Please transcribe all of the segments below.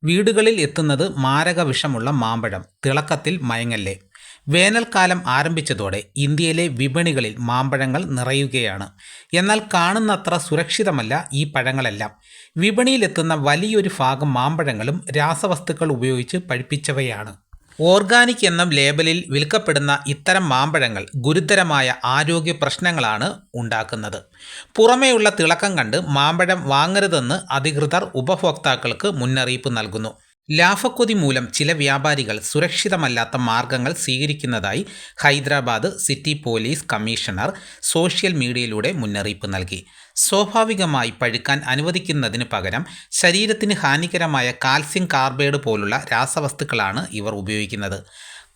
വീടുകളിൽ എത്തുന്നത് മാരക വിഷമുള്ള മാമ്പഴം. തിളക്കത്തിൽ മയങ്ങല്ലേ. വേനൽക്കാലം ആരംഭിച്ചതോടെ ഇന്ത്യയിലെ വിപണികളിൽ മാമ്പഴങ്ങൾ നിറയുകയാണ്. എന്നാൽ കാണുന്നത്ര സുരക്ഷിതമല്ല ഈ പഴങ്ങളെല്ലാം. വിപണിയിലെത്തുന്ന വലിയൊരു ഭാഗം മാമ്പഴങ്ങളും രാസവസ്തുക്കൾ ഉപയോഗിച്ച് പഴുപ്പിച്ചവയാണ്. ഓർഗാനിക് എന്ന ലേബലിൽ വിൽക്കപ്പെടുന്ന ഇത്തരം മാമ്പഴങ്ങൾ ഗുരുതരമായ ആരോഗ്യ പ്രശ്നങ്ങളാണ് ഉണ്ടാക്കുന്നത്. പുറമേയുള്ള തിളക്കം കണ്ട് മാമ്പഴം വാങ്ങരുതെന്ന് അധികൃതർ ഉപഭോക്താക്കൾക്ക് മുന്നറിയിപ്പ് നൽകുന്നു. ലാഭക്കൊതി മൂലം ചില വ്യാപാരികൾ സുരക്ഷിതമല്ലാത്ത മാർഗങ്ങൾ സ്വീകരിക്കുന്നതായി Hyderabad city police commissioner social മീഡിയയിലൂടെ മുന്നറിയിപ്പ് നൽകി. സ്വാഭാവികമായി പഴുക്കാൻ അനുവദിക്കുന്നതിന് പകരം ശരീരത്തിന് ഹാനികരമായ കാൽസ്യം കാർബൈഡ് പോലുള്ള രാസവസ്തുക്കളാണ് ഇവർ ഉപയോഗിക്കുന്നത്.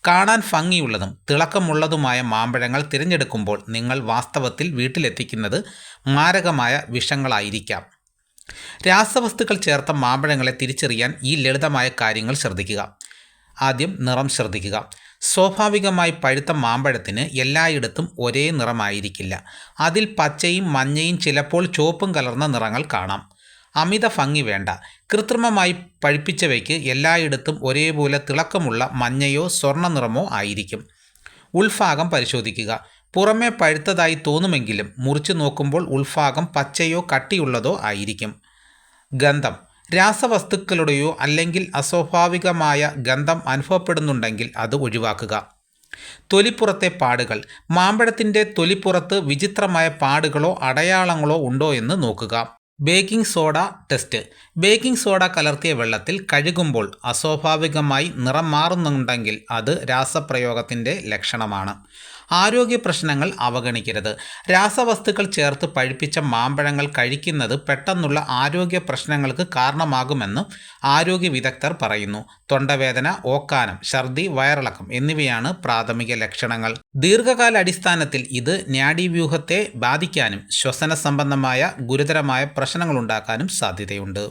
കാണാൻ ഭംഗിയുള്ളതും തിളക്കമുള്ളതുമായ മാമ്പഴങ്ങൾ തിരഞ്ഞെടുക്കുമ്പോൾ നിങ്ങൾ വാസ്തവത്തിൽ വീട്ടിലെത്തിക്കുന്നത് മാരകമായ വിഷങ്ങളായിരിക്കാം. രാസവസ്തുക്കൾ ചേർത്ത മാമ്പഴങ്ങളെ തിരിച്ചറിയാൻ ഈ ലളിതമായ കാര്യങ്ങൾ ശ്രദ്ധിക്കുക. ആദ്യം നിറം ശ്രദ്ധിക്കുക. സ്വാഭാവികമായി പഴുത്ത മാമ്പഴത്തിന് എല്ലായിടത്തും ഒരേ നിറമായിരിക്കില്ല. അതിൽ പച്ചയും മഞ്ഞയും ചിലപ്പോൾ ചുവപ്പും കലർന്ന നിറങ്ങൾ കാണാം. അമിത ഭംഗി വേണ്ട. കൃത്രിമമായി പഴുപ്പിച്ചവയ്ക്ക് എല്ലായിടത്തും ഒരേപോലെ തിളക്കമുള്ള മഞ്ഞയോ സ്വർണ്ണ നിറമോ ആയിരിക്കും. ഉൾഭാഗം പരിശോധിക്കുക. പുറമേ പഴുത്തതായി തോന്നുമെങ്കിലും മുറിച്ചു നോക്കുമ്പോൾ ഉൾഭാഗം പച്ചയോ കട്ടിയുള്ളതോ ആയിരിക്കും. ഗന്ധം. രാസവസ്തുക്കളുടെയോ അല്ലെങ്കിൽ അസ്വാഭാവികമായ ഗന്ധം അനുഭവപ്പെടുന്നുണ്ടെങ്കിൽ അത് ഒഴിവാക്കുക. തൊലിപ്പുറത്തെ പാടുകൾ. മാമ്പഴത്തിൻ്റെ തൊലിപ്പുറത്ത് വിചിത്രമായ പാടുകളോ അടയാളങ്ങളോ ഉണ്ടോ എന്ന് നോക്കുക. Baking soda test. Baking soda കലർത്തിയ വെള്ളത്തിൽ കഴുകുമ്പോൾ അസ്വാഭാവികമായി നിറം മാറുന്നുണ്ടെങ്കിൽ അത് രാസപ്രയോഗത്തിൻ്റെ ലക്ഷണമാണ്. ആരോഗ്യ പ്രശ്നങ്ങൾ അവഗണിക്കരുത്. രാസവസ്തുക്കൾ ചേർത്ത് പഴുപ്പിച്ച മാമ്പഴങ്ങൾ കഴിക്കുന്നത് പെട്ടെന്നുള്ള ആരോഗ്യ പ്രശ്നങ്ങൾക്ക് കാരണമാകുമെന്ന് ആരോഗ്യ വിദഗ്ധർ പറയുന്നു. തൊണ്ടവേദന, ഓക്കാനം, ഛർദി, വയറിളക്കം എന്നിവയാണ് പ്രാഥമിക ലക്ഷണങ്ങൾ. ദീർഘകാല അടിസ്ഥാനത്തിൽ ഇത് നാഡീവ്യൂഹത്തെ ബാധിക്കാനും ശ്വസന സംബന്ധമായ ഗുരുതരമായ പ്രശ്നങ്ങളുണ്ടാക്കാനും സാധ്യതയുണ്ട്.